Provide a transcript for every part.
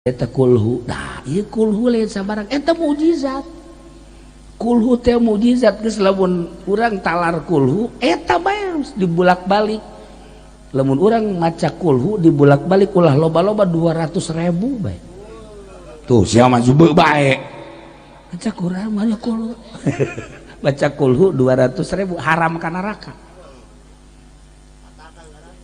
eta kulhu. Nah, ieu kulhu lain sabarang eta mukjizat. Kulhu teh mukjizat geus lamun urang talar kulhu eta bae dibulak-balik. Lamun urang maca kulhu dibulak-balik ulah loba-loba 200.000 bae. Tuh sia mah jubeu bae. Maca Quran mah kulhu. Baca kulhu 200.000 haram ka neraka.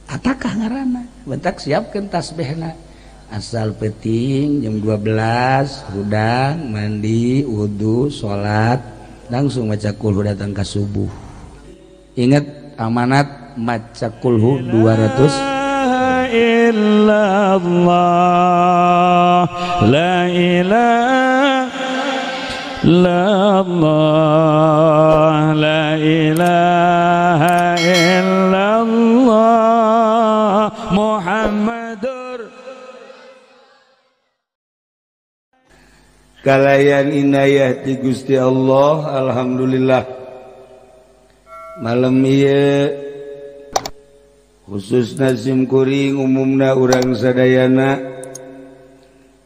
Atakah ngaranna? Bentak siapkeun tasbihna. Asal peting jam 12 hudang mandi wudu salat langsung maca kulhu datang ke subuh. Ingat amanat maca kulhu 200. Illallah la ilaha illallah la ilaha illallah Muhammadur kalayan inayah ti Gusti Allah. Alhamdulillah malam ieu khususna simkuring umumna urang sadayana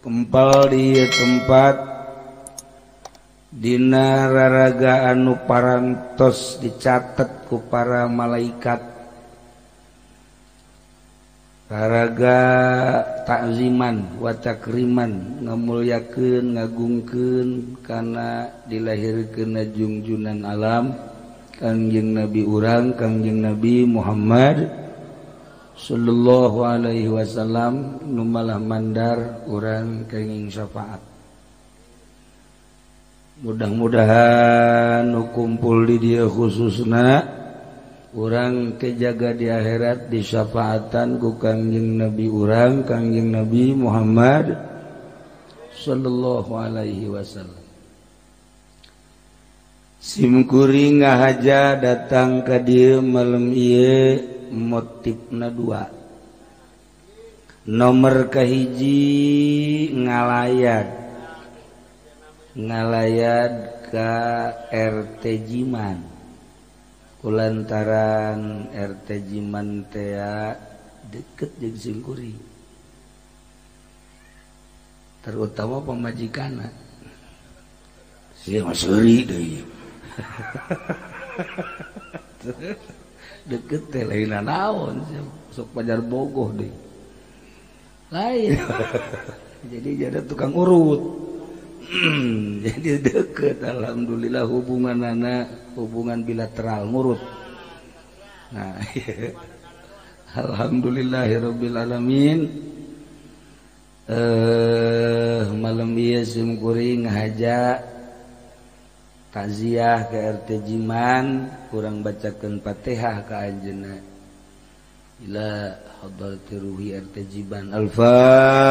kempal di tempat dina raraga anu parantos dicatet ku para malaikat, raraga takziman wa takriman ngamulyakeun ngagungkeun kana dilahirkeun junjunan alam Kangjeng Nabi urang Kangjeng Nabi Muhammad sallallahu alaihi wasallam nu malah mandar urang kenging syafaat. Mudah-mudahan nu kumpul di dieu khususna urang kejaga di akhirat disyafaatan ku Kangjeng Nabi urang Kangjeng Nabi Muhammad sallallahu alaihi wasallam. Simkuring ngahaja datang ka dieu malam ieu motifna dua. Nomor kahiji ngalayad ka RT Jiman kulantaran RT Jiman teh deket jeung simkuring terutama pamajikanna sia maseri deui deket teh lain naon sok pajar bogoh deui lain jadi jadi tukang urut jadi deket. Alhamdulillah hubungan bilateral ngurut. Nah alhamdulillahirabbil alamin. Malam ieu simkuring ngahaja takziah ke RT Jiman kurang bacakeun Fatihah ka anjeunna ila hadrati ruhi RT Jiman. Al-Fatihah.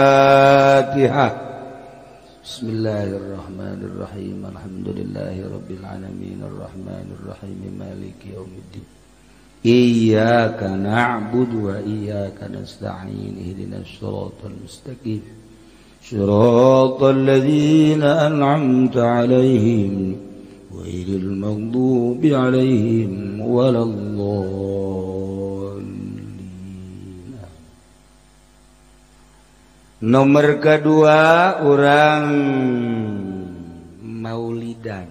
Bismillahirrahmanirrahim. Alhamdulillahirabbil alamin arrahmanir rahim maliki yaumiddin. Iyyaka na'budu wa iyyaka nasta'in ihdinas siratal mustaqim siratal ladzina an'amta 'alaihim ghairil maghdubi 'alaihim waladdallin. Nomor kedua orang maulidan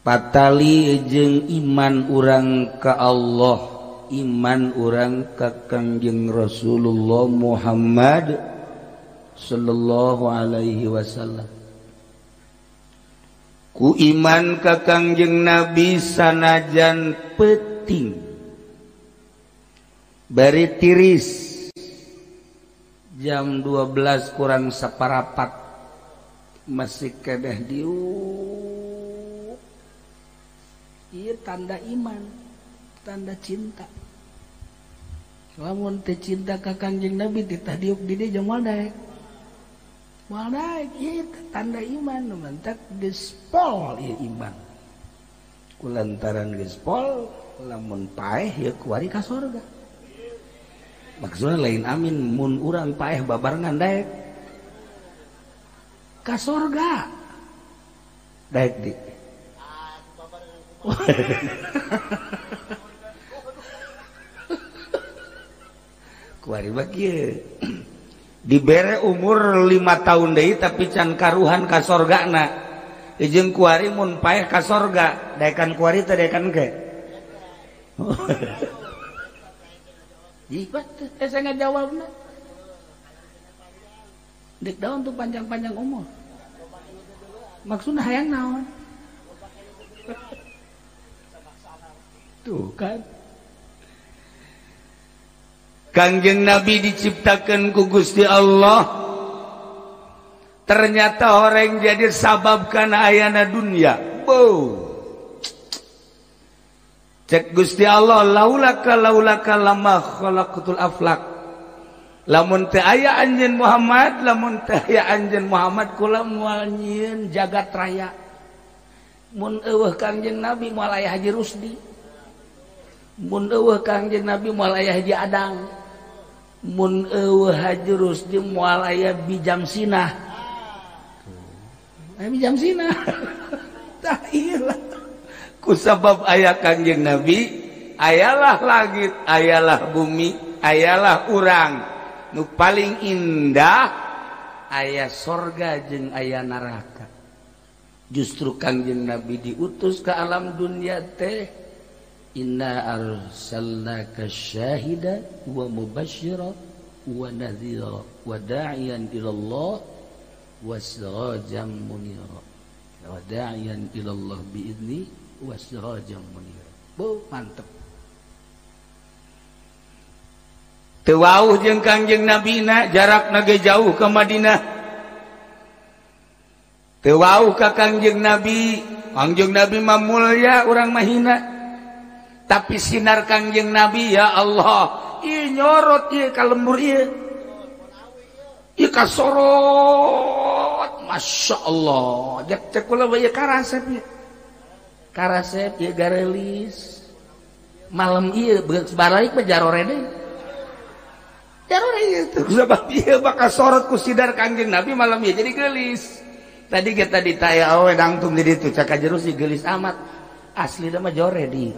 patali jeung iman urang ka Allah, iman urang ka Kangjeng Rasulullah Muhammad sallallahu alaihi wasallam. Ku iman ka Kangjeng Nabi sanajan peuting bari tiris jam 12 kurang saparapat masih kedeh diuk. Ieu tanda iman, tanda cinta. Lamun teh cinta ka Kangjeng Nabi titah diuk di dieu jeung moal daek. Moal daek ieu tanda iman mantak geus pol ieu iman. Kulantaran geus pol lamun paeh ieu kuari ka surga. Maksudnya lain amin mun urang paeh babarengan daek ka surga daek di kuari bagi dibere umur 5 tahun deui tapi can karuhan ka sorgana jeung kuari mun paeh ka sorga daekan kuari teh daekan ke jibat saya ngajawabna dek daun tuh panjang-panjang umur maksudnya hayang naon tuh kan Kangjeng Nabi diciptakan ku Gusti Allah ternyata orang jadi sabab kana ayana dunia cek Gusti Allah laulaka lama khalaqatul aflak lamun teu aya anjeun Muhammad lamun teu aya anjeun Muhammad kula moal nyieun jagat raya mun eueuh Kangjeng Nabi moal aya Haji Rusdi mun eueuh Kangjeng Nabi moal aya Haji Adang mun eueuh Haji Rusdi moal aya Bijam Sinah Bijam Sinah tah ieu kusabab aya Kangjeng Nabi ayalah langit ayalah bumi ayalah urang nu paling indah aya sorga jeung aya neraka justru Kangjeng Nabi diutus ke alam dunia teh inna arsalnaka syahidan wa mubasysyiran wa nadhira wa da'iyan ilallah wa sirajan munira wa da'iyan ilallah biidni wa sirajan munira mantep teu wauh jeung Kangjeng Nabina jarakna ge jauh ka Madinah teu wauh ka Kangjeng Nabi mah mulya urang mah hina tapi sinar Kangjeng Nabi ya Allah ieu nyorot ieu ka lembur ieu kasorot Masya Allah cek kula ieu karasep ieu karasep ieu garelis malam ieu balik mah jarore deui jarore ieu sabab ieu bakal sorot ku sidar Kangjeng Nabi malam ieu jadi geulis tadi kita ditaya awe dangtung di ditu cak ajerus geulis amat asli mah jore di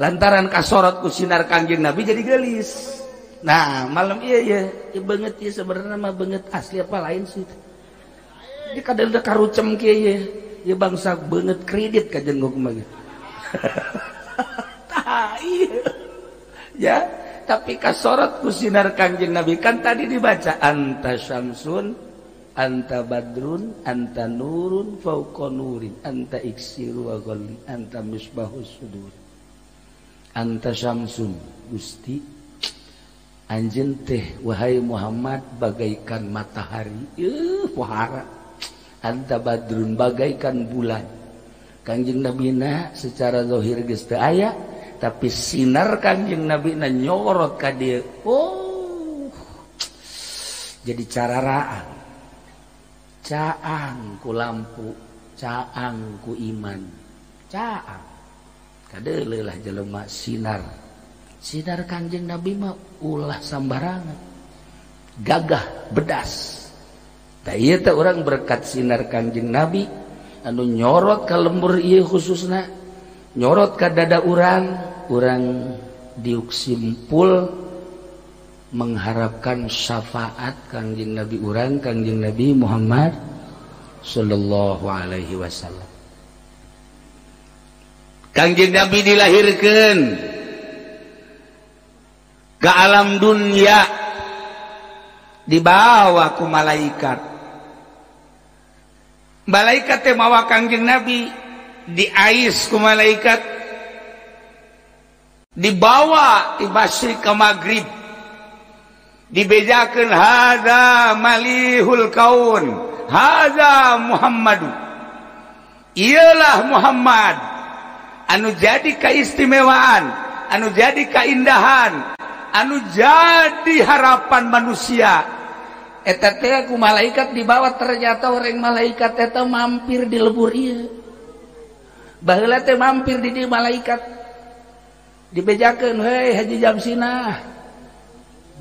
lantaran kasorot ku sinar Kangjeng Nabi jadi gelis. Nah malam iya banget ya sebenarnya mah banget asli apa lain sih dia kadang karucem kieu ya bangsa banget kredit ka jeung mah tah iya ya tapi kasorot ku sinar Kangjeng Nabi kan tadi dibaca anta syamsun anta badrun anta nurun fauqa nurin anta iksiru wa ghalli anta misbahus sudur anta syamsun Gusti anjeun teh wahai Muhammad bagaikan matahari pohara anta badrun bagaikan bulan Kangjeng Nabina secara zahir geus teu aya tapi sinar Kangjeng Nabina nyorot ka dieu jadi cararaan caang ku lampu caang ku iman caang kadeuleuh lah jelema sinar Kangjeng Nabi mah ulah sambarangan gagah bedas tah ieu teh urang berkat sinar Kangjeng Nabi anu nyorot ka lembur ieu khususna nyorot ka dada urang diuk simpul mengharapkan syafaat Kangjeng Nabi urang Kangjeng Nabi Muhammad sallallahu alaihi wasallam. Kangjeng Nabi dilahirkan ke alam dunia dibawa ku malaikat. Malaikat teh mawa Kangjeng Nabi diais ku malaikat dibawa di masyriq ke maghrib dibejakeun hadza malihul kaun hadza Muhammadu ialah Muhammad anu jadi keistimewaan, anu jadi keindahan, anu jadi harapan manusia. Eta teh ku malaikat dibawa ternyata orang malaikat eta mampir di lebur ieu. Baheula teh mampir di dieu malaikat. Dibejakeun heuy Haji Jamsinah.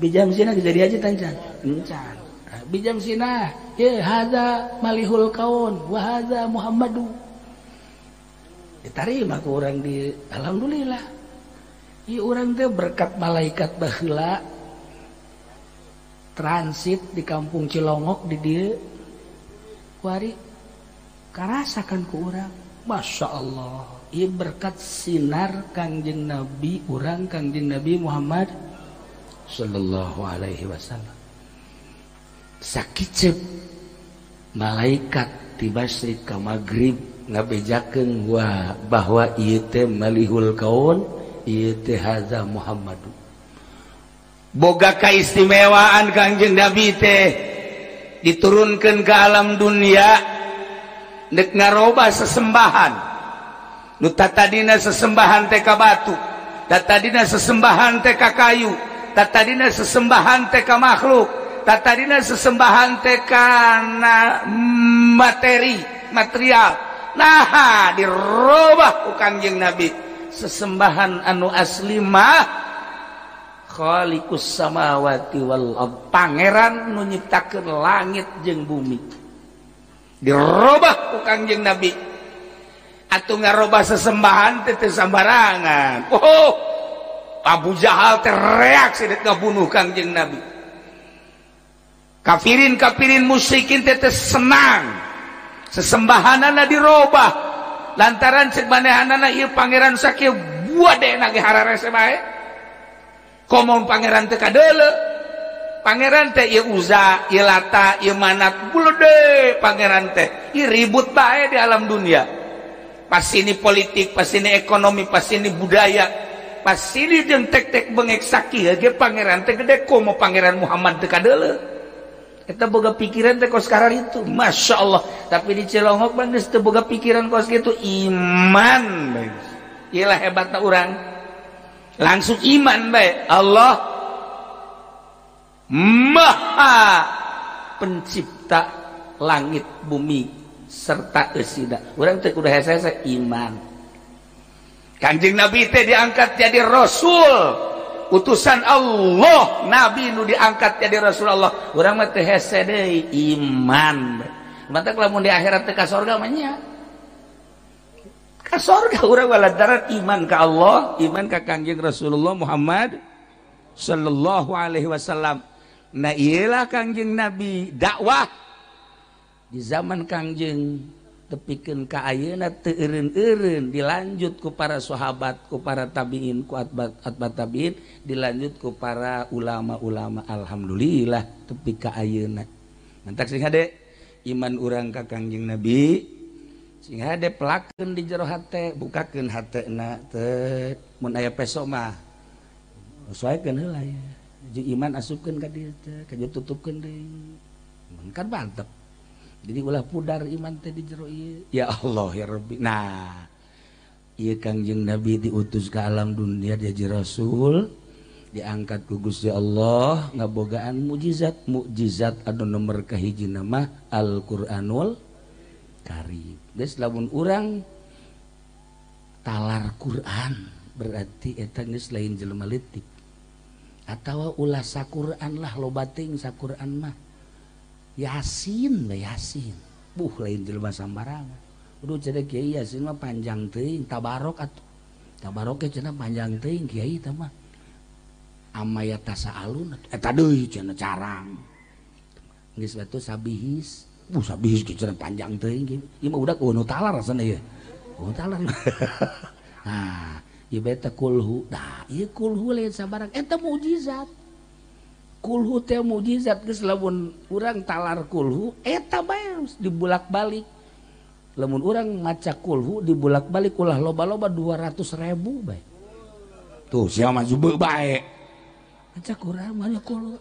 Bijam sinah jadi haji tancan. Encan. Bijam sinah, ye hadza malihul kaun wa hadza Muhammadu. Diterima ku orang di alhamdulillah ieu urang teh berkat malaikat baheula transit di kampung Cilongok di dieu kuari karasakan ku urang. Masya Allah, ieu berkat sinar Kangjeng Nabi urang Kangjeng Nabi Muhammad sallallahu alaihi wasallam. Sakicep malaikat tiba ka magrib ngabejakeun bahwa ieu teh malihul kaun, ieu teh hadza Muhammadu. Boga kaistimewaan Kangjeng Nabi teh diturunkeun ke alam dunia nek ngaroba sesembahan. Nu tatadina sesembahan teh ka batu, tatadina sesembahan teh ka kayu, tatadina sesembahan teh ka makhluk, tatadina sesembahan teh kana material. Nah, dirobah ku Kangjeng Nabi sesembahan anu asli mah khaliqus samawati wal ard, pangeran nu nyiptakeun langit jeung bumi. Dirobah ku Kangjeng Nabi. Atuh ngarobah sesembahan teh sambarangan. Oh, Abu Jahal teh reaksi dek ngabunuh Kangjeng Nabi. Kafirin musyrikin teh senang. Sesembahanana dirobah. Lantaran cek manehanana ieu pangeran sakieu buadena ge hararese bae. Komo pangeran teh kadeuleu. Pangeran teh ieu Uza, ieu Lata, ieu Manat, bulede pangeran teh. Ieu ribut bae di alam dunia. Pas ini politik, pas ini ekonomi, pas ini budaya, pas ini jeung tek-tek bengek sakieu ge pangeran teh gede komo pangeran Muhammad teh kadeuleu. Eta boga pikiran teh kos sekarang itu, Masya Allah. Tapi di Cilongok bang geus teu boga pikiran kos gitu, iman bae. Iyalah hebatna urang. Langsung iman bae. Allah Maha pencipta langit bumi serta eusina. Urang teh kudu hese-hese iman. Kanjeng Nabi teh diangkat jadi rasul, utusan Allah. Nabi nu diangkat jadi Rasulullah. Urang mah teh hese deui iman. Mata lamun di akhirat teh ka surga mah nya. Ka surga urang lantaran iman ka Allah, iman ka Kanjeng Rasulullah Muhammad sallallahu alaihi wasallam. Nah iyalah Kangjeng Nabi dakwah di zaman Kangjeng tepikeun ka ayeuna teu eureun-eureun, dilanjut ku para sahabat, ku para tabiin, ku atbat tabiin, dilanjut ku para ulama-ulama. Alhamdulillah tepi ka ayeuna. Mantak sing hade iman urang ka Kangjeng Nabi, sing hade pelakeun di jero hate, bukakeun hatena teh mun aya peso mah sesuaikeun heula ya. Jeung iman asupkeun ka dieu teh, ka tutupkeun deui. Kan mantep. Jadi ulah pudar iman teh di jero ieu. Ya Allah ya Rabbi. Nah, ieu Kangjeng Nabi diutus ka alam dunia jadi rasul, diangkat ku Gusti Allah, ngabogaan mukjizat anu nomor kahiji nama Al-Qur'anul Karim. Geus lamun urang talar Quran berarti eta geus lain jelema leutik. Atawa ulah saquran lah loba teuing saquran mah Yasin we Yasin lain jelema sambarangan. Kudu cenah Kiai Yasin mah panjang teuing, tabarok atuh tabarok cenah panjang teuing Kiai teh mah amaya tasaalun eta deui cenah carang geus batu sabihis sabihis cenah panjang teuing ieu mah udah nu talar rasana ieu talar. Nah ieu beta kulhu. Nah, ieu kulhu lain sabarang eta mukjizat. Kulhu teh mukjizat geus lamun urang talar kulhu eta bae dibulak-balik. Lamun urang maca kulhu dibulak-balik ulah loba-loba 200.000 bae. Tuh sia mah jubeu bae. Maca Quran mah kulhu.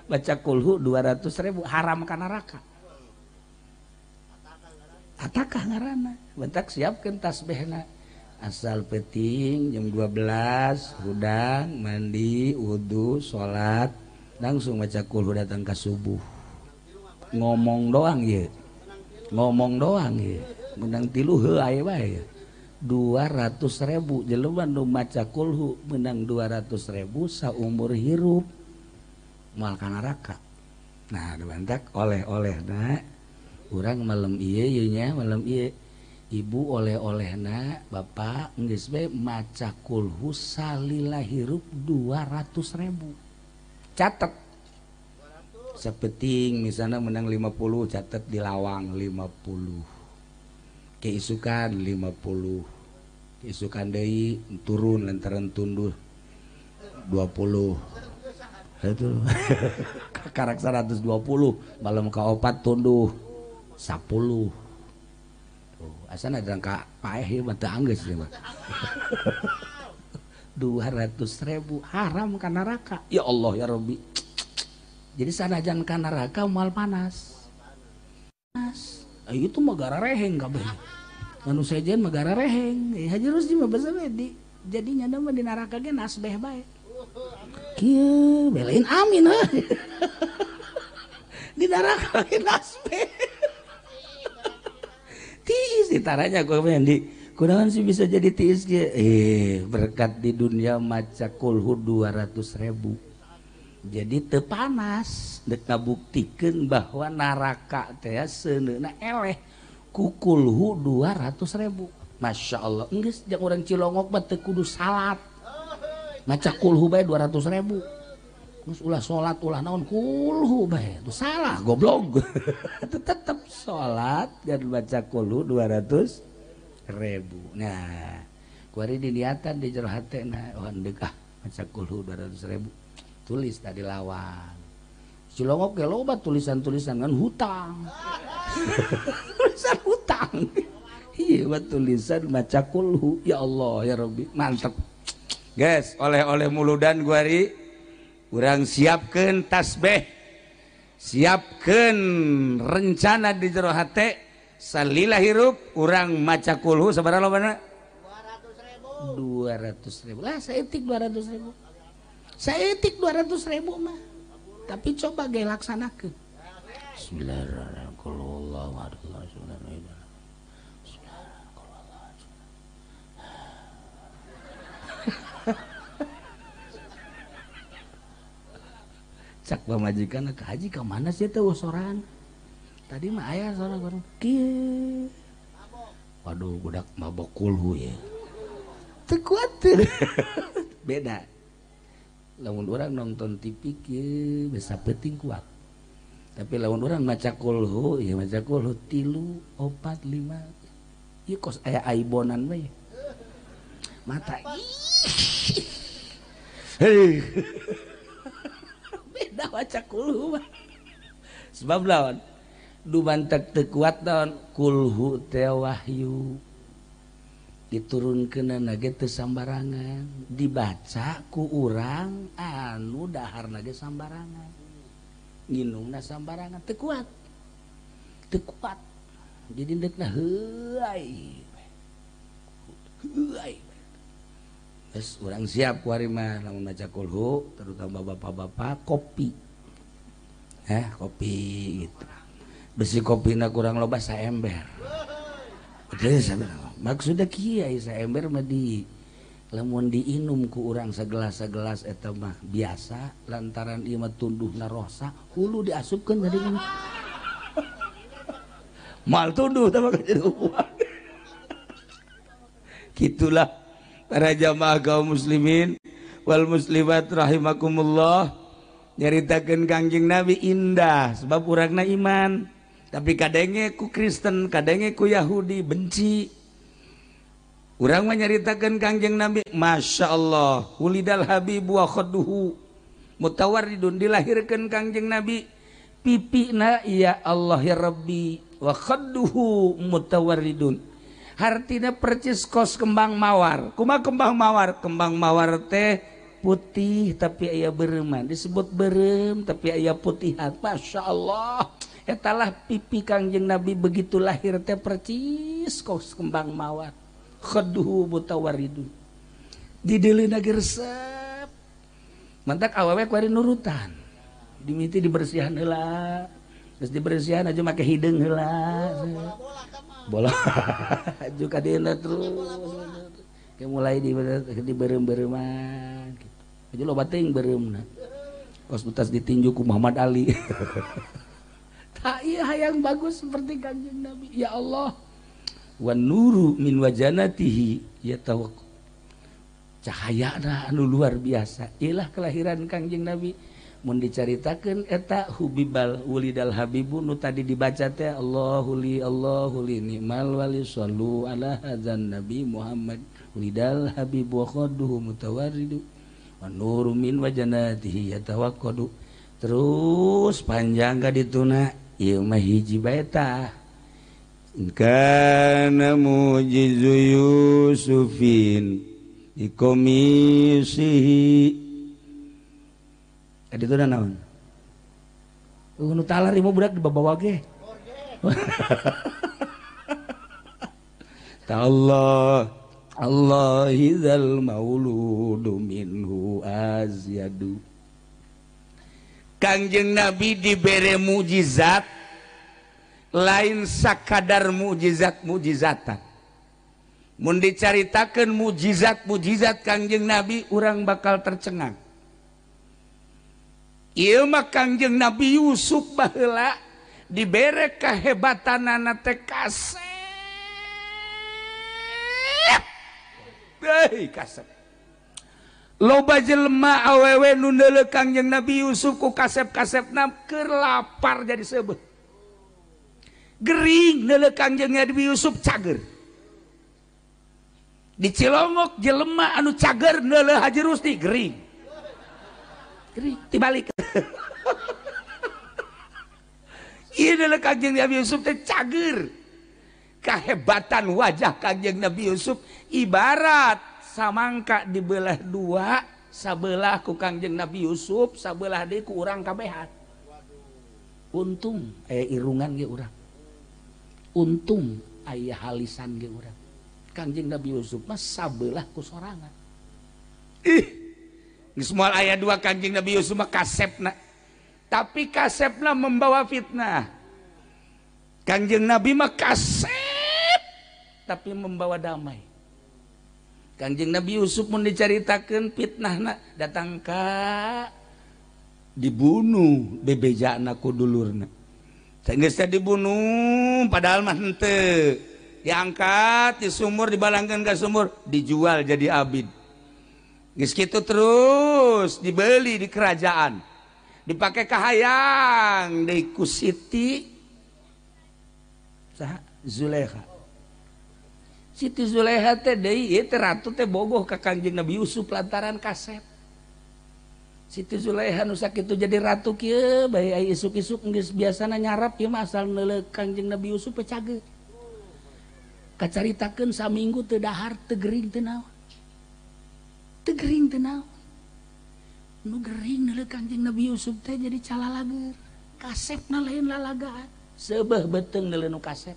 Baca kulhu 200.000 haram ka neraka. Atakah ngaranna? Bentak siapkeun tasbihna. Asal peting jam 12 hudang mandi wudu salat langsung baca kulhu datang ke subuh. Ngomong doang ye menang 3 aya bae 200.000 jelema nu maca kulhu menang 200.000 saumur hirup moal ka neraka. Nah dibantak oleh-olehna urang malam ieu nya malam ieu ibu oleh-olehna bapak geus bae maca kulhu salila hirup 200.000. Catet sapeting misalnya menang 50 catat di lawang 50 keisukan 50 keisukan deui turun lantaran tunduh 20 itu karak 120 malam kaopat tunduh 10 tuh asana ada ka paeh mah teu anggeus mah 200.000 haram ka neraka ya Allah ya Rabbi. Jadi sanajan ka neraka moal panas itu mah gara reheng kabeh anu sejen mah gara reheng haji Rusdi mah basa di jadinya nama di neraka ge nasbeh bae kieu belain amin di neraka ge nasbeh tiis ditaranya gue di kunaon sih bisa jadi tiis ge berkat di dunia maca kulhu 200.000 jadi teu panas dek ngabuktikeun bahwa neraka teh seuneuna eleh ku kulhu 200.000 Masya Allah geus jeung urang Cilongok mah teu kudu salat maca kulhu bae 200.000 terus ulah salat ulah naon kulhu bae itu salah goblok tetep salat dan baca kulhu 200.000 nah kuari diniatan di jero hatena oh hendeuk maca kulhu 200.000 tulis tadi lawang Cilongok ge loba tulisan-tulisan kan hutang tulisan hutang iya buat tulisan maca kulhu ya Allah ya Rabbi mantep guys oleh-oleh muludan guari urang siapkeun tasbih siapkeun rencana di jero hate salila hirup urang maca kulhu sabaraha lobana 200.000 lah saeutik 200.000 saeutik 200.000 mah tapi coba ge laksanakeun Bismillahirrahmanirrahim cak pamajikan ke haji ke mana sih teh sorangan tadi mah aya sorangan baru kieu waduh budak mabok kulhu ya teu kuat beda lamun urang nonton TV kieu bisa penting kuat tapi lamun urang maca kulhu ya maca kulhu 3 4 5 ieu kos aya aibonan we mata heuh beda baca kulhu sebab lawan dumantek teu kuat naon kulhu teh wahyu diturunkeunna ge teu sambarangan dibaca ku urang anu daharna ge sambarangan nginungna sambarangan teu kuat jadi deukna heuai terus orang siap kuari mah lamun maca kulhu terutama bapak-bapak kopi kopi gitu besi kopina kurang loba saember maksudnya kieu saember mah di lamun diinum ku urang sagelas-sagelas eta mah biasa lantaran ieu mah tunduhna rosa hulu diasupkeun tadi kan mal tunduh tah mah jadi uang gitulah para jamaah kaum muslimin wal muslimat rahimakumullah nyaritakeun Kangjeng Nabi indah sebab urangna iman tapi kadenge ku Kristen kadenge ku Yahudi benci urang mah nyaritakeun Kangjeng Nabi Masya Allah ulidal habibu wa khadduhu mutawarridun dilahirkeun Kangjeng Nabi pipina ya Allah ya Rabbi wa khadduhu mutawarridun hartina percis kos kembang mawar kumaha kembang mawar teh putih tapi aya beureum disebut beureum tapi aya putihan Masya Allah etalah pipi Kangjeng Nabi begitu lahir teh percis kos kembang mawar khadduhu mutawarridun dideulina gersep mantak awewe kuari nurutan dimiti dibersihan heula geus dibersihan aja make hideung heula bola aju ka dina terus ke mulai di beureum-beureuman gitu aja loba teuing beureumna kos utas ditinju ku Muhammad Ali tak iya hayang bagus seperti Kangjeng Nabi ya Allah wan nuru min wajanatihi ya tahu cahayana anu luar biasa ilah kelahiran Kangjeng Nabi mun dicaritakeun eta hubibal wulidal habibu nu tadi dibaca teh Allahu li ni'mal wali sallu ala hadzan nabi Muhammad wulidal habibu wa khaduhu mutawarridu wa nuru min wajanatihi yatawaqqadu terus panjang ka dituna ieu mah hiji bae tah kana mujizu Yusufin di komisihi adi itu naon nu talar imah budak dibawa ge ta Allahizal mauludu minhu azyadu Kangjeng Nabi dibere mujizat lain sakadar mujizat-mujizatan mun dicaritakeun mujizat-mujizat Kangjeng Nabi urang bakal tercengang ieu mah Kangjeng Nabi Yusuf baheula dibere kahebatanana teh kasep deui kasep loba jelema awewe nu neuleuh Kangjeng Nabi Yusuf ku kasep-kasepna keur lapar jadi seubeuh gering neuleuh Kangjeng Nabi Yusuf cager di Cilongok jelema anu cager neuleuh Haji Rusdi gering tibalik ieu neuleuh Kangjeng Nabi Yusuf teh cager kahebatan wajah Kangjeng Nabi Yusuf ibarat samangka dibelah dua sabelah ku Kangjeng Nabi Yusuf sabelah deui ku urang kabehan untung aya irungan ge urang untung aya halisan ge urang Kangjeng Nabi Yusuf mah sabelah ku sorangan geus moal aya dua Kangjeng Nabi Yusuf mah kasepna tapi kasepna membawa fitnah Kangjeng Nabi mah kasep tapi membawa damai Kangjeng Nabi Yusuf mun dicaritakeun fitnahna datang ka dibunuh bebejana ku dulurna geus dibunuh padahal mah henteu diangkat di sumur dibalangkeun ka sumur dijual jadi abid geus kitu terus dibeli di kerajaan dipake kahayang deui ku Siti saha Zulekha Siti Zulekha teh deui ieu teh ratu teh bogoh ka Kangjeng Nabi Yusuf lantaran kasep Siti Zulekha nu sakitu jadi ratu kieu bae aya isuk-isuk geus biasana nyarap ieu mah asal neuleuh Kangjeng Nabi Yusuf teh cageut kacaritakeun saminggu teu dahar teu gering teu naon teu gering teu naon nu gering neuleuh Kangjeng Nabi Yusuf teh jadi calalager kasepna lain lalagaan seubeuh beuteung neuleuh nu kasep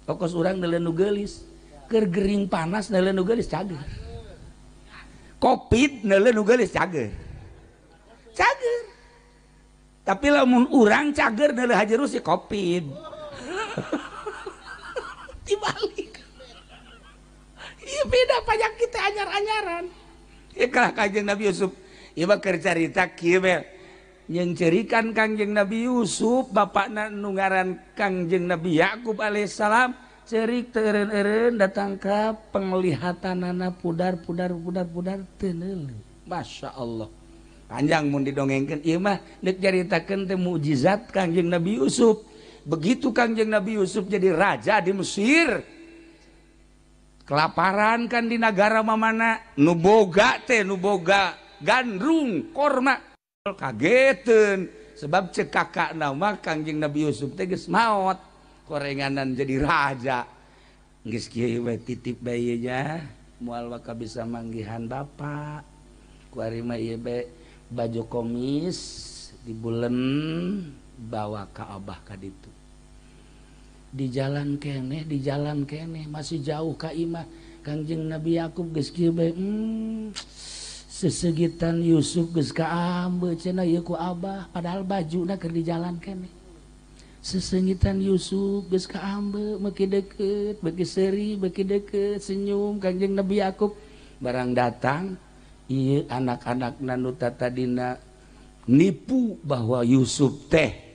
pokos urang neuleuh nu geulis keur gering panas neuleuh nu geulis cager covid neuleuh nu geulis cager tapi lamun urang cager neuleuh Haji Rusdi covid dibalik iya beda penyakit anyar-anyaran ieu kalah Kangjeng Nabi Yusuf ieu mah keur carita kieu we nyencerikan Kangjeng Nabi Yusuf bapakna nu ngaran Kangjeng Nabi Yakub alaihissalam cerik teureun-eureun datang ka penglihatanana pudar teu neuleuh Masya Allah panjang mun didongengkeun ieu mah deuk caritakeun teh mukjizat Kangjeng Nabi Yusuf begitu Kangjeng Nabi Yusuf jadi raja di Mesir kelaparan kan di negara mamana nu boga gandrung korma kageteun sebab cek kakakna mah Kangjeng Nabi Yusuf teh geus maot korenganan jadi raja geus kieu we titip bayi nya moal waka bisa manggihan bapak ku ari mah ieu be baju komis di bulan bawa ke abah ka ditu di jalan keneh masih jauh ka imah Kangjeng Nabi Yakub geus kieu bae sesegitan Yusuf geus kaambeut cenah ieu ku abah padahal bajuna keur di jalan keneh sesengitan Yusuf geus kaambeut meuki deukeut beuki seuri beuki deukeut senyum Kangjeng Nabi Yakub barang datang ieu anak-anakna nu tadina nipu bahwa Yusuf teh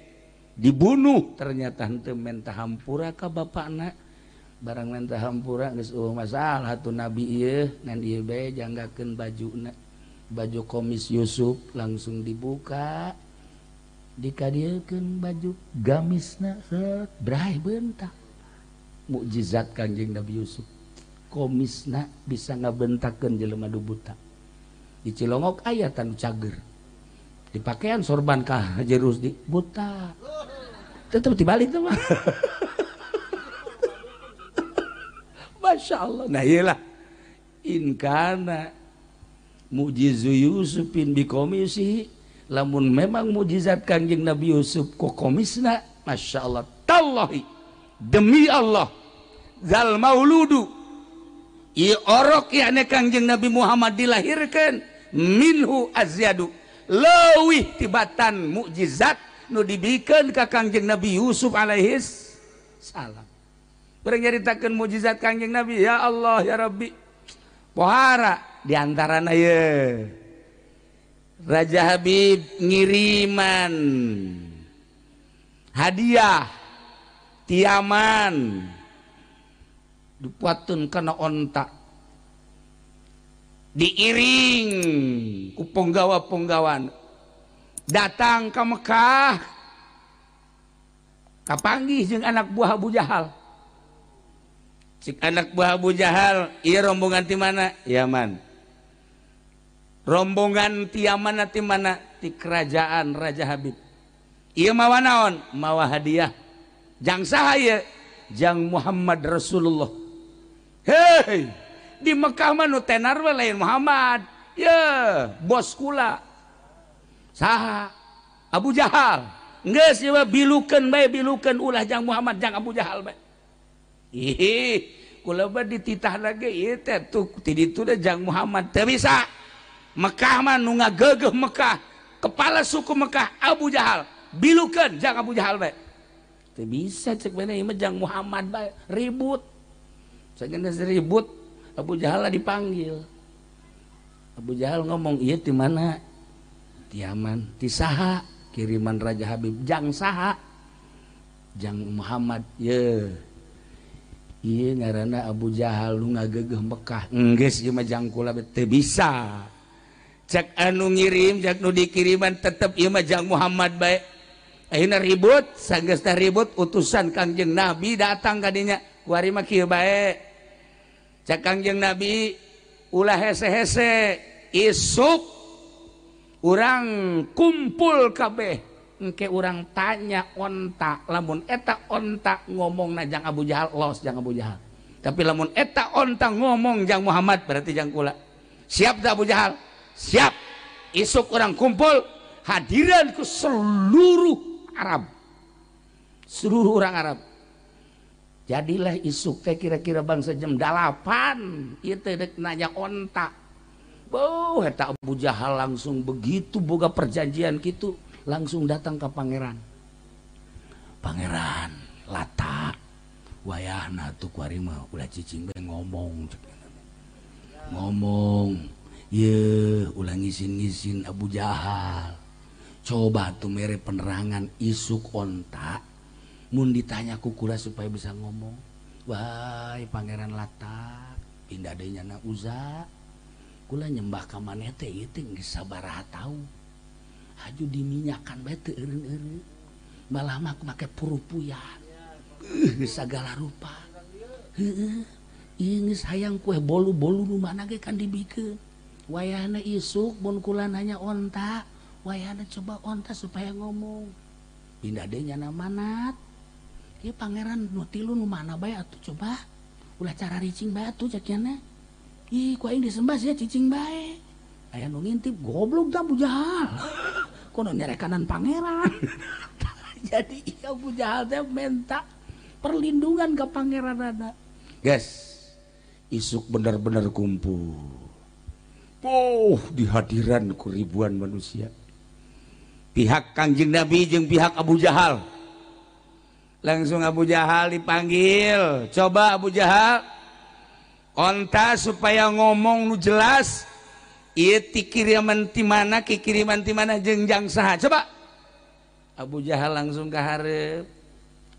dibunuh ternyata henteu menta hampura ka bapakna barang menta hampura geus masalah atuh nabi ieu ngan ieu bae janggakeun bajuna baju komis Yusuf langsung dibuka dikadieukeun baju gamisna set brai bentak mukjizat Kangjeng Nabi Yusuf komisna bisa ngabentakeun jelema nu buta di Cilongok aya tanu cager di pakaian sorban ka Haji Rusdi buta tetep dibalik tuh mah Masya Allah nah iyalah in kana mujizu Yusufin bi komisi lamun memang mujizat Kangjeng Nabi Yusuf kok komisna Masya Allah tallahi demi Allah zal mauludu ieu orok yakni Kangjeng Nabi Muhammad dilahirkan minhu azyadu leuwih tibatan mukjizat nu dibikeun ka Kangjeng Nabi Yusuf alaihis salam urang nyaritakeun mukjizat Kangjeng Nabi ya Allah ya Rabbi pohara diantarana ye Raja Habib ngiriman hadiah tiaman dipuatun kana onta diiring ku penggawa-penggawan datang ke Mekah kapanggih jeung anak buah Abu Jahal cik anak buah Abu Jahal ieu rombongan ti mana Yaman rombongan ti Yaman ti mana ti kerajaan Raja Habib ieu mawa naon mawa hadiah jang saha ieu jang Muhammad Rasulullah hei di Mekah mah nu tenar we lain Muhammad ye bos kula saha Abu Jahal geus ieu bilukeun bae bilukeun ulah jang Muhammad jang Abu Jahal bae ih kula mah dititah lagi ieu teh tuh ti ditu teh jang Muhammad teu bisa Mekah mah nu ngageugeuh Mekah kepala suku Mekah Abu Jahal bilukeun jang Abu Jahal bae teu bisa cek bener ieu mah jang Muhammad bae ribut sageuna ribut Abu Jahal dipanggil Abu Jahal ngomong ieu ti mana ti Yaman ti saha kiriman Raja Habib jang saha jang Muhammad ye ieu ngaranna Abu Jahal nu ngageugeuh Mekah enggeus ieu mah jang kula teu bisa cek anu ngirim cek nu dikiriman tetep ieu mah jang Muhammad bae ayeuna ribut sanggeus teh ribut utusan Kangjeng Nabi datang ka dinya kuari mah kieu bae cek Kangjeng Nabi ulah hese-hese isuk urang kumpul kabeh engke urang tanya onta lamun eta onta ngomong na jang Abu Jahal los jang Abu Jahal tapi lamun eta onta ngomong jang Muhammad berarti jang kula siap dah Abu Jahal siap isuk urang kumpul hadiran ku seluruh Arab seluruh orang Arab jadilah isuk teh kira-kira bangsa jam 8 ieu teh dek nanya onta boh eta Abu Jahal langsung begitu boga perjanjian kitu langsung datang ke pangeran Lata wayahna tuh kuari mah ulah cicing bae ngomong ye ulah ngisin-ngisin Abu Jahal coba tuh mere penerangan isuk onta mun ditanya ku kula supaya bisa ngomong wahai pangeran Lata pindah deui nyana Uza kula nyembah ka maneh teh ieu teh geus sabaraha tahu haju diminyakan bae teu eureun-eureun malah mah make purupuyan segala rupa heeh ieu geus hayang kue bolu-bolu nu mana ge kan dibikeun wayahna isuk mun kula nanya onta wayahna coba onta supaya ngomong pindah deui nyana manat ieu pangeran nu tilu nu mana bae atuh coba ulah cara ricing bae atuh cakiana ih ku aing disembah sia cicing bae aya nu ngintip goblok da Abu Jahal kono nyerekanan pangeran jadi Abu Jahal teh minta perlindungan ke pangeran ada guys isuk benar-benar kumpul di hadiran ku ribuan manusia pihak Kangjeng Nabi jeung pihak Abu Jahal langsung Abu Jahal dipanggil coba Abu Jahal onta supaya ngomong nu jelas ieu ti kiriman ti mana kiriman ti mana jeung jang saha coba Abu Jahal langsung ka hareup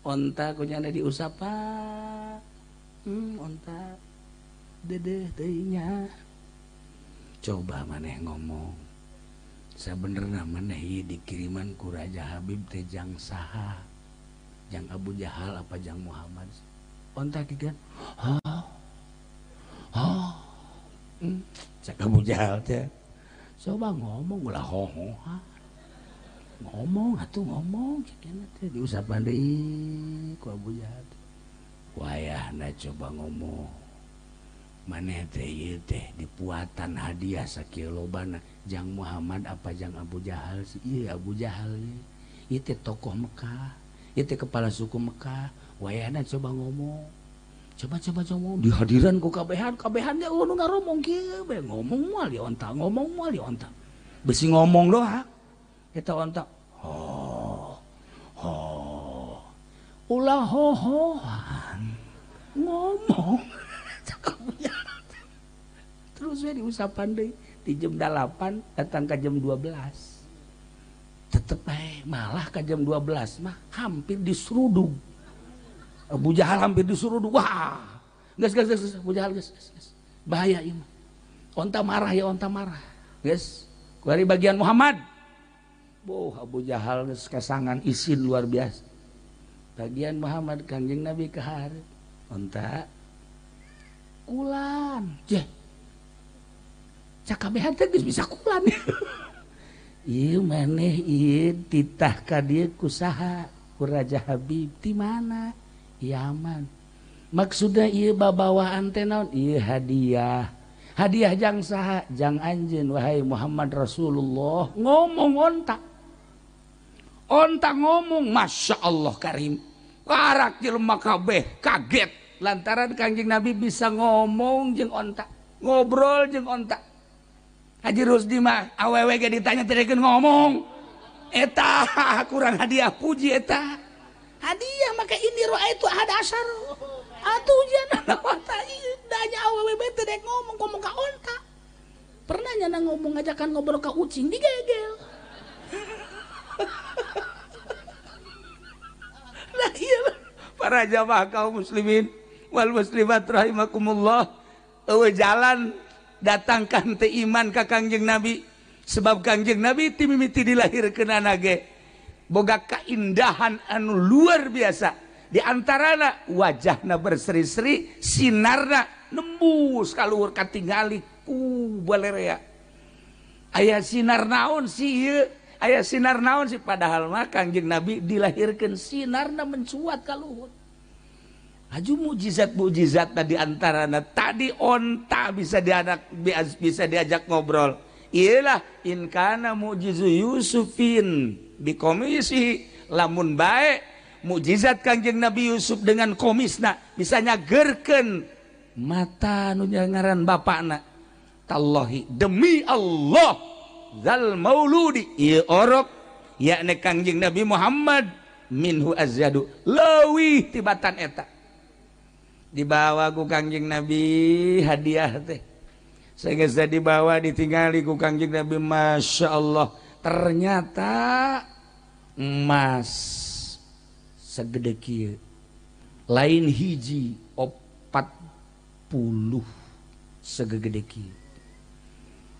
onta kunyana diusapa onta dedeh teuing nya coba maneh ngomong sebenarnya maneh ieu dikiriman ku Raja Habib teh jang saha jang Abu Jahal apa jang Muhammad onta kigan cak Abu Jahal teh coba ngomong ulah ngomong atuh ngomong cekena teh diusapan deui ku Abu Jahal wayahna coba ngomong maneh teh ieu teh dipuatan hadiah sakieu lobana jang Muhammad apa jang Abu Jahal sih ieu Abu Jahal ieu teh tokoh Mekah ieu teh kepala suku Mekah wayahna coba ngomong coba ngomong dihadiran ku kabehan ge nu ngaromong kieu bae ngomong moal di onta besi ngomong doang eta onta ulah hohoan ngomong terus we diusapan deui di jam 8 datang ke jam 12 tetep malah ke jam 12 mah hampir diseruduk Abu Jahal hampir diseruduk wah geus Abu Jahal geus bahaya ieu mah onta marah geus dari bagian Muhammad Abu Jahal geus kasangan isin luar biasa bagian Muhammad Kangjeng Nabi kahar onta kulan cak kabehan teh geus bisa kulan ieu maneh ieu titah ka dieu ku saha ku Raja Habib di mana Yaman maksudna ieu babawaan teh naon ieu hadiah jang saha jang anjeun wahai Muhammad Rasulullah ngomong onta ngomong Masya Allah Karim karak jelema kabeh kaget lantaran Kangjeng Nabi bisa ngomong jeung onta ngobrol jeung onta Haji Rusdi mah awewe ge ditanya terekeun ngomong eta kurang hadiah puji eta hadiah maka ini roa itu ada asar atuh jangan onta danya awewe bete dek ngomong ka onta pernah nyana ngomong ngajakan ngobrol ka ucing digegel nah iya para jamaah kaum muslimin wal muslimat rahimakumullah eueuh jalan datangkan teh iman ka Kangjeng Nabi sebab Kangjeng Nabi ti mimiti dilahirkeun ge boga kaindahan anu luar biasa di antarana wajahna berseri-seri sinarna nembus kaluhur katingali ku balerea aya sinar naon sih ieu aya sinar naon sih padahal mah Kangjeng Nabi dilahirkeun sinarna mencuat kaluhur aju mujizat tadi antarana tadi onta bisa diajak ngobrol ialah in kana mujizu Yusufin bi komisi lamun bae mujizat Kangjeng Nabi Yusuf dengan komisna bisa nyagerkeun mata nu ngaran bapakna tallahi demi Allah zal mauludi ieu orok yakni Kangjeng Nabi Muhammad minhu azyadu leuwih tibatan eta dibawa ku Kangjeng Nabi hadiah teh sageus dibawa ditinggali ku Kangjeng Nabi Masya Allah ternyata emas segede kieu lain hiji 40 segede kieu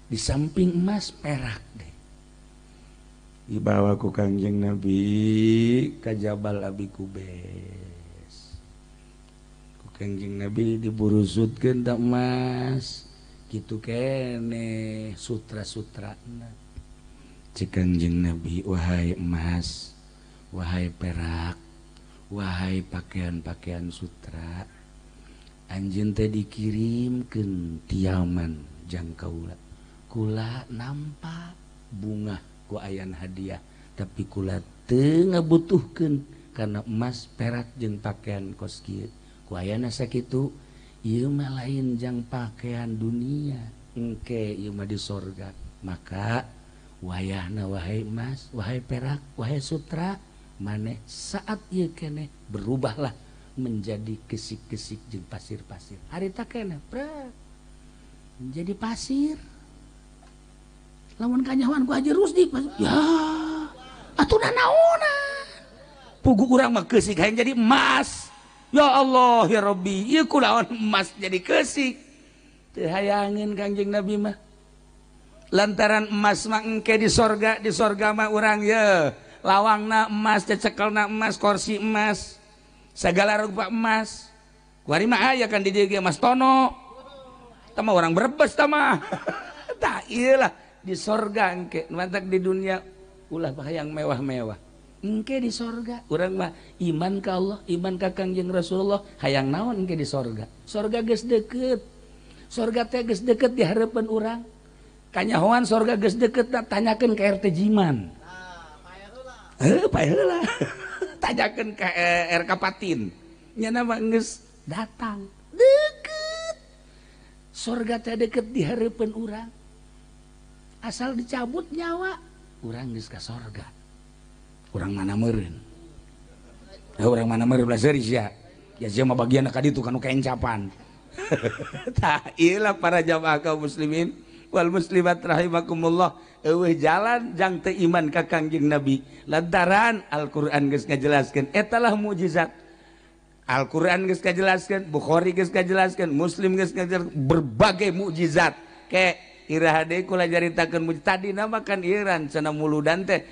di samping emas perak deh dibawa ku Kangjeng Nabi ka Jabal Abi Kubais Kangjeng Nabi diburusutkeun da emas kitu kene sutra-sutrana cek Kangjeng Nabi wahai emas wahai perak wahai pakaian-pakaian sutra anjeun teh dikirimkeun ti Yaman jang kaula kula nampak bunga ku ayan hadiah tapi kula teu ngabutuhkeun karena emas perak jeung pakaian kos kieu ku ayana sakitu ieu mah lain jang pakaian dunia engke ieu mah di sorga maka wayahna wahai emas wahai perak wahai sutra maneh saat ieu keneh berubahlah menjadi kesik-kesik jeung pasir-pasir harita keneh prak menjadi pasir lamun kanyawan ku Haji Rusdi ya atuh naonan pugu urang mah kesik hayang jadi emas. Ya Allah ya Rabbi ieu kunaon emas jadi kesik teu hayangin Kangjeng Nabi mah lantaran emas mah engke di sorga mah urang ye lawangna emas cecekelna emas kursi emas segala rupa emas kuari mah aya kan di dieu ge emas tono tama orang Brebes tama tah ieu lah di sorga engke mantak di dunia ulah hayang mewah-mewah engke di sorga urang mah iman ka Allah iman ka Kangjeng Rasulullah hayang naon engke di sorga geus deukeut sorga teh geus deukeut di hareupeun urang kanyahoan sorga geus deukeut tanyakeun ka RT Jiman pae heula tanyakeun ka RK Patin nya mah geus datang deukeut sorga teh deukeut di hareupeun urang asal dicabut nyawa urang geus ka sorga urang mana meureun urang mana meureun belajar ya sia mah bagian ka ditu kanu kaencapan tah ieu para jamaah kaum muslimin wal muslimat rahimakumullah eueuh jalan jang teu iman ka Kangjeng Nabi lantaran Al-Qur'an geus ngajelaskeun eta lah mukjizat Al-Qur'an geus ngajelaskeun Bukhari geus ngajelaskeun Muslim geus ngajelaskeun berbagai mukjizat ke iraha deui kula jaritakeun mukjizat tadi nama kan ieuran cenah muludan teh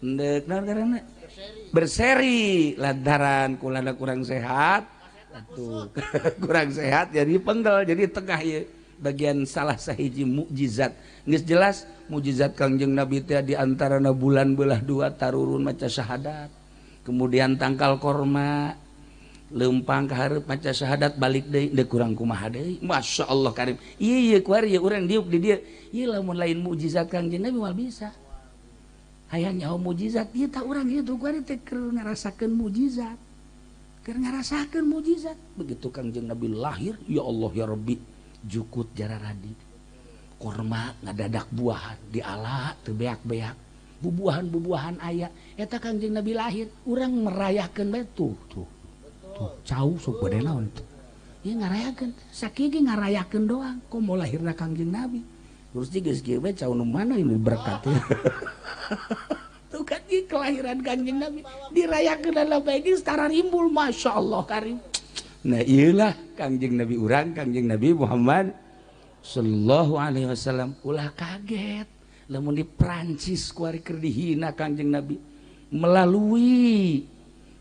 endek naon ngaranna berseri lantaran kula kurang sehat atuh kurang sehat jadi penggal jadi tengah ya bagian salah sahiji mukjizat geus jelas mukjizat Kangjeng Nabi teh di antarana bulan belah dua tarurun maca syahadat kemudian tangkal korma leumpang ka hareup maca syahadat balik deui deuk kurang kumaha deui masyaallah karim ieu kuari ya urang diuk di dieu ieu lamun lain mukjizat Kangjeng Nabi moal bisa hayang nyaho mukjizat ieu tah urang ieu tuh kuari teh keur ngarasakeun mukjizat begitu Kangjeng Nabi lahir ya Allah ya Rabbi jukut jararadi korma ngadadak buahan diala teu beak-beak bubuahan aya eta Kangjeng Nabi lahir urang merayakeun bae tuh cau sok bade naon tuh ieu ngarayakeun sakigi ngarayakeun doang komo lahirna Kangjeng Nabi terus geus kieu bae cau nu mana ini berkat tuh kan kelahiran Kangjeng Nabi dirayakeun dalam bae setara rimbul masyaallah karim nah iyalah Kangjeng Nabi urang Kangjeng Nabi Muhammad sallallahu alaihi wasallam ulah kaget lamun di Prancis kuari keur dihina Kangjeng Nabi melalui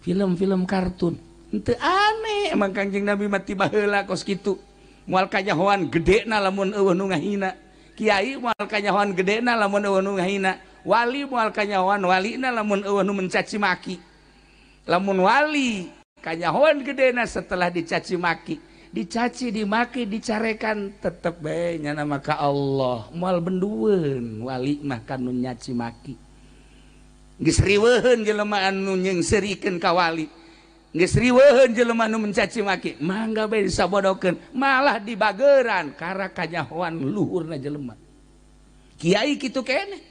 film-film kartun henteu aneh emang Kangjeng Nabi mati baheula kos kitu moal kanyahoan gedena lamun eueuh nu ngahina kiai moal kanyahoan gedena lamun eueuh nu ngahina wali moal kanyahoan walina lamun eueuh nu mencaci maki lamun wali kanyahoan gedena setelah dicaci maki dicaci dimaki dicarekan tetep bae nyana maka Allah moal bendueun wali mah kanu nyaci maki geus riweuheun jelema anu nyeungseurikeun ka wali geus riweuheun jelema anu mencaci maki mangga bae disabodokeun malah dibageuran kara kanyahoan luhurna jelema kiai kitu keneh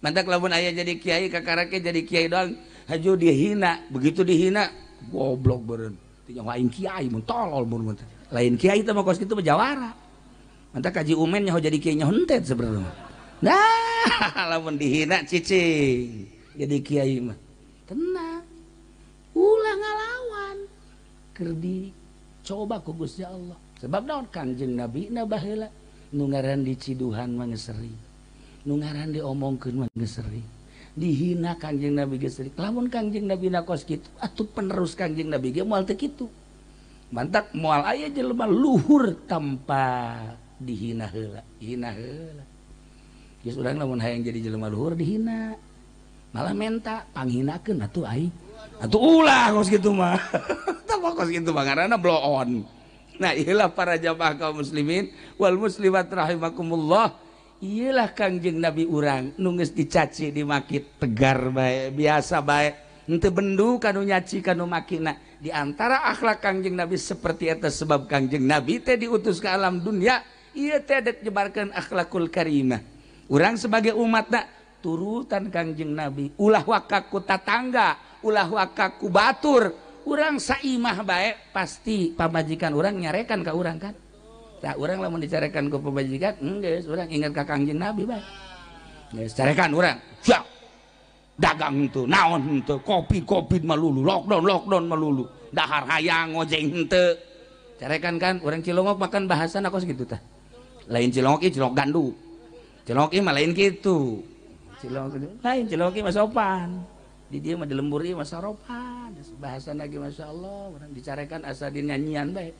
mantak lamun aya jadi kiai kakarake jadi kiai doang haju dihina begitu dihina goblok beureun tinggal lain kiai mun tolol mun lain kiai teh mah kos kitu mah jawara mantak kaji umen nyaho jadi kiai nyaho henteu sebenarnya nah lamun dihina cicing jadi kiai mah tenang ulah ngalawan keur dicoba ku Gusti Allah sebab naon Kangjeng Nabi na baheula nu ngaran diciduhan mah geus sering nu ngaran diomongkeun mah geus sering dihina Kangjeng Nabi geus sering lamun Kangjeng Nabi na kos kitu atuh penerus Kangjeng Nabi ge moal teu kitu mantak moal aya jelema luhur tanpa dihina heula hina heula geus urang lamun hayang jadi jelema luhur dihina malah menta panghinakeun atuh aing atuh ulah kos kitu mah tah kos kitu mah ngaranna blow on nah iyalah para jamaah kaum muslimin wal muslimat rahimakumullah iyalah Kangjeng Nabi urang nu geus dicaci dimaki tegar bae biasa bae henteu bendu kanu nyaci kanu makina di antara akhlak Kangjeng Nabi seperti eta sebab Kangjeng Nabi teh diutus ke alam dunia ieu teh dek nyebarkeun akhlakul karimah urang sebagai umatna turutan Kangjeng Nabi ulah wakaku tatangga ulah wakaku batur urang saimah bae pasti pamajikan urang nyarekan ka urang kan tah urang lamun dicarekan ku pamajikan geus urang ingat ka Kangjeng Nabi bae geus carekan urang siap dagang henteu naon henteu kopi mah lulu lockdown mah lulu dahar hayang ngojeng henteu carekan kan urang Cilongok makan bahasa kos gitu tah lain cilok gandu cilok mah lain gitu cilok lain cilok mah sopan di dia mah dilemburi mah soropan bahasa lagi masya Allah orang dicarekan asa dinyanyian baik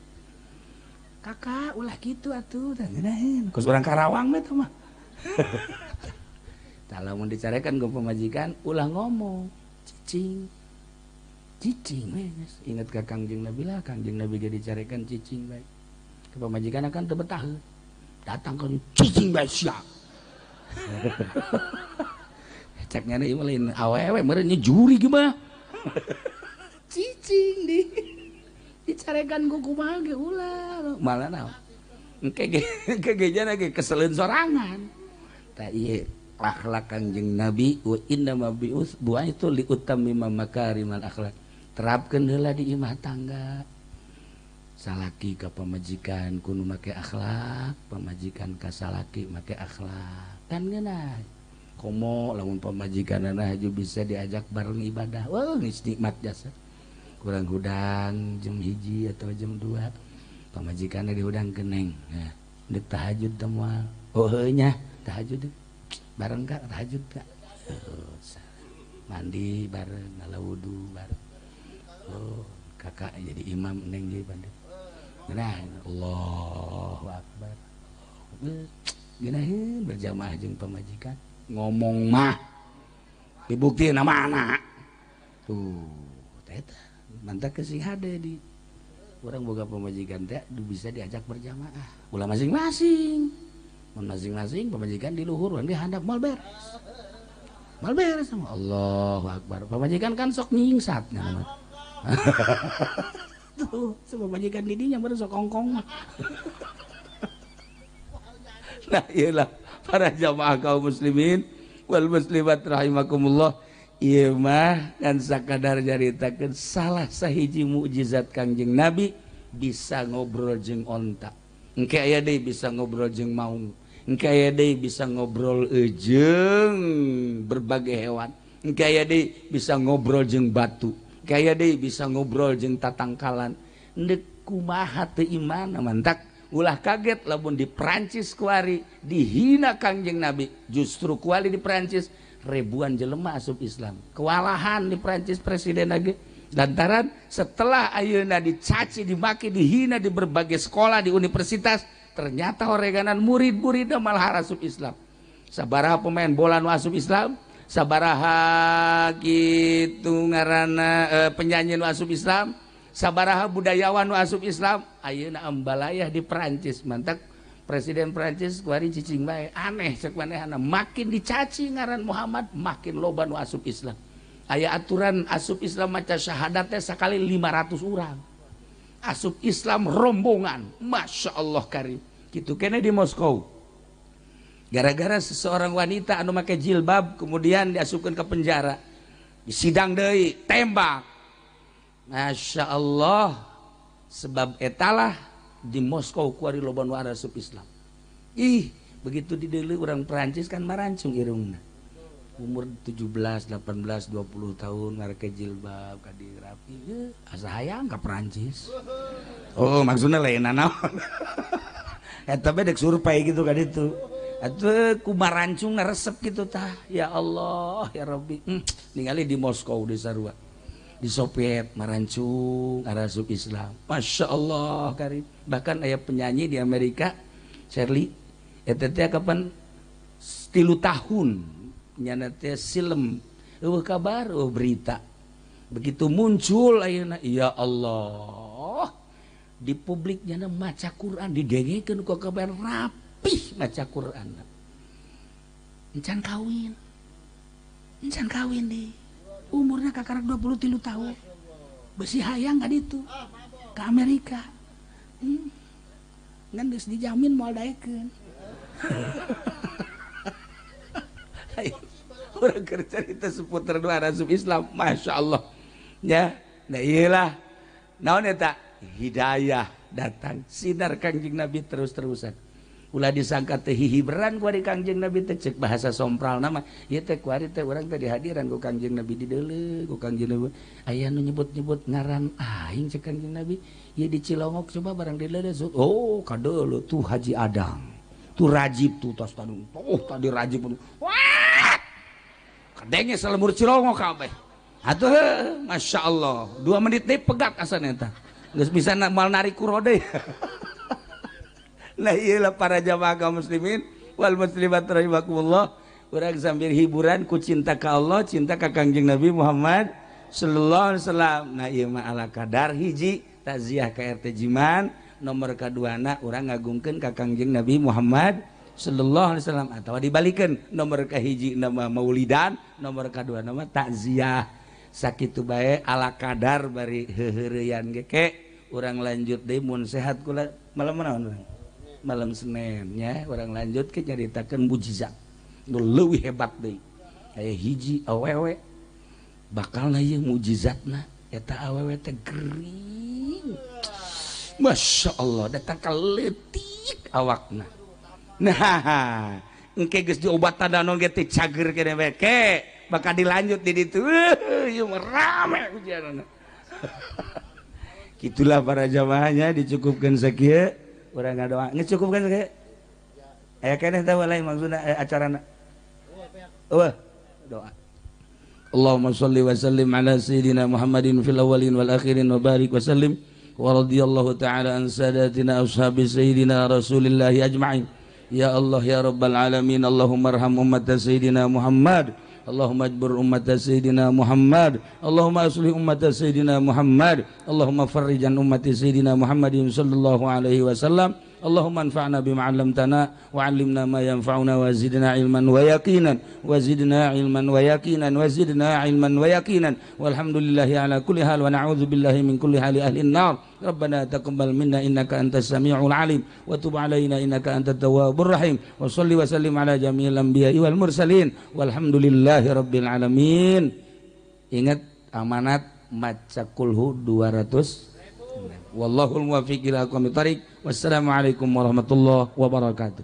kakak ulah gitu atuh tangenahin kus orang Karawang mah itu mah kalau mau dicarekan gue pemajikan ulah ngomong cicing wes ingat ke Kangjeng Nabi lah Kangjeng Nabi jadi dicarekan cicing baik ke pemajikan akan terbetah datang ke cicing baik siap ceknya nih lain awewe merenya juri gimana cicing dicarekan gue kumaha ge ulah malah naon kegejana ge keselin sorangan tak iya akhlak Kangjeng Nabi wa inna ma bi'us buah itu li utammima makarimal akhlak terapkeun heula di imah tangga salaki ka pamajikan kudu make akhlak pamajikan ka salaki make akhlak kan geunah komo lamun pamajikanana haju bisa diajak bareng ibadah wah geus nikmat jasa kurang hudang jam 1 atau jam 2 pamajikanna dihudang keneng nah deuk tahajud teh moal oh heuh nya tahajud bareng kak tahajud kak mandi bareng ngala wudu bareng oh kakak jadi imam neng jadi bandit nah Allahu Akbar geunaheun berjamaah jeung pamajikan ngomong mah dibuktiin nama anak tuh eta mantap ke sing hade di orang boga pamajikan teh bisa diajak berjamaah ulah masing-masing masing-masing pemajikan di luhur orang dihandap mal beres sama Allahu Akbar pemajikan kan sok nyingsat nama tuh pemajikan didinya baru sok ongkong nah iyalah para jamaah kaum muslimin wal muslimat rahimakumullah ieu mah kan sakadar nyaritakeun salah sahiji mukjizat Kangjeng Nabi bisa ngobrol jeung onta engke aya deui bisa ngobrol jeung maung engke aya deui bisa ngobrol jeung berbagai hewan engke aya deui bisa ngobrol jeung batu engke aya deui bisa ngobrol jeung tatangkalan endek kumaha teu iman mantak ulah kaget lamun di Prancis kuari dihina Kangjeng Nabi justru kuali di Prancis ribuan jelema asup Islam kewalahan di Prancis presiden lagi lantaran setelah ayeuna dicaci dimaki dihina di berbagai sekolah di universitas ternyata horeganan murid-murid malah asup Islam sabaraha pemain bola nu asup Islam sabaraha kitu ngaranna penyanyi nu asup Islam sabaraha budayawan nu asup Islam ayeuna ambalayah di Prancis mantap presiden Prancis kuari cicing bae aneh cek manehna makin dicaci ngaran Muhammad makin loba nu asup Islam aya aturan asup Islam maca syahadat teh sakali 500 urang asup Islam rombongan Masya Allah karim gitu kene di Moskow gara-gara seseorang wanita anu make jilbab kemudian diasupkeun ke penjara disidang deui tembak Masya Allah sebab etalah di Moskow kuari loba nu asup Islam ih begitu di deuleu urang Perancis kan marancung irungna umur 17, 18, 20 tahun ngareke jilbab kadi rapi asa hayang ka Perancis oh maksudnya lain naon eta bedek survei gitu kan itu atuh kumarancung resep gitu tah ya Allah ya Rabbi ningali di Moskow di sarua di Soviet marancung arasup Islam Masya Allah karim bahkan aya penyanyi di Amerika Shirley eta teh kapan 3 tahun nyana teh silem eueuh kabar eueuh berita begitu muncul ayeuna ya Allah di publik nyana maca Quran didengekeun ku kabar rapih maca Quran encan kawin di umurnya kakarak 23 tahun besi hayang gak itu ke Amerika kan geus dijamin moal daekeun orang kerja itu seputar dua asup Islam Masya Allah ya nah iyalah naon eta hidayah datang sinar Kangjeng Nabi terus-terusan ulah disangka teh hihiberan ku di Kangjeng Nabi teh cek bahasa sompral nama ieu teh kuari teh urang teh dihadiran ku Kangjeng Nabi di deuleu ku Kangjeng Nabi aya nu nyebut-nyebut ngaran aing cek Kangjeng Nabi ieu di Cilongok coba barang di deuleu oh kadeuleu tuh Haji Adang tuh rajib tuh tos tadi tadi rajib wah kadenge salemur cirongo kabeh atuh masya Allah 2 menit deh pegat asalnya tah geus bisa mal narik kurode. Nah iyalah para jamaah kaum muslimin wal muslimat rahimakumullah urang sambil hiburan ku cinta ka Allah cinta ka Kangjeng Nabi Muhammad sallallahu alaihi wasallam. Nah ieu mah ala kadar hiji takziah ka RT Jiman nomor kaduana urang ngagungkeun ka Kangjeng Nabi Muhammad sallallahu alaihi wasallam atawa dibalikeun nomor kahiji nama maulidan nomor kadua nama takziah sakitu bae ala kadar bari heureuyan ge ke urang lanjut deui mun sehat kula malam naon urang malam Senin nya urang lanjut ke nyaritakeun mujizat nu leuwih hebat deui aya hiji awewe bakalna ieu mujizatna eta awewe teh gering masya Allah datang ka leutik awakna. Nah engke geus diobat tadanon ge teh cager kene bae ke bakal dilanjut di ditu ieu rame hujanana. Gitulah para jamaahnya dicukupkeun sakieu urang ngadoa geus cukupkeun sakieu aya keneh teh lain maksudna acarana doa Allahumma shalli wa sallim ala sayyidina Muhammadin fil awwalin wal akhirin wa barik wa sallim wa radiyallahu ta'ala an sadatina ashabi sayyidina Rasulillah ajma'in. Ya Allah ya Rabbal alamin Allahumma arham ummat sayyidina Muhammad Allahumma ajbur ummat sayyidina Muhammad Allahumma aslih ummat sayyidina Muhammad Allahumma farrijan ummat sayyidina Muhammadin sallallahu alaihi wasallam Allahumma anfa'na bima 'allamtana wa 'allimna ma yanfa'una wa zidna ilman wa yaqinan wa zidna ilman wa yaqinan wa zidna ilman wa yaqinan walhamdulillahi ala kulli hal wa na'udzu billahi min kulli hali ahli an-nar Rabbana taqabbal minna innaka antas samiul alim wa tub 'alaina innaka antat tawwabur rahim wa shalli wa sallim ala jami'il anbiya'i wal mursalin walhamdulillahi rabbil alamin. Ingat amanat maca kulhu 200. Wallahul muwaffiq ila aqwamit thariq. Wassalamualaikum warahmatullahi wabarakatuh.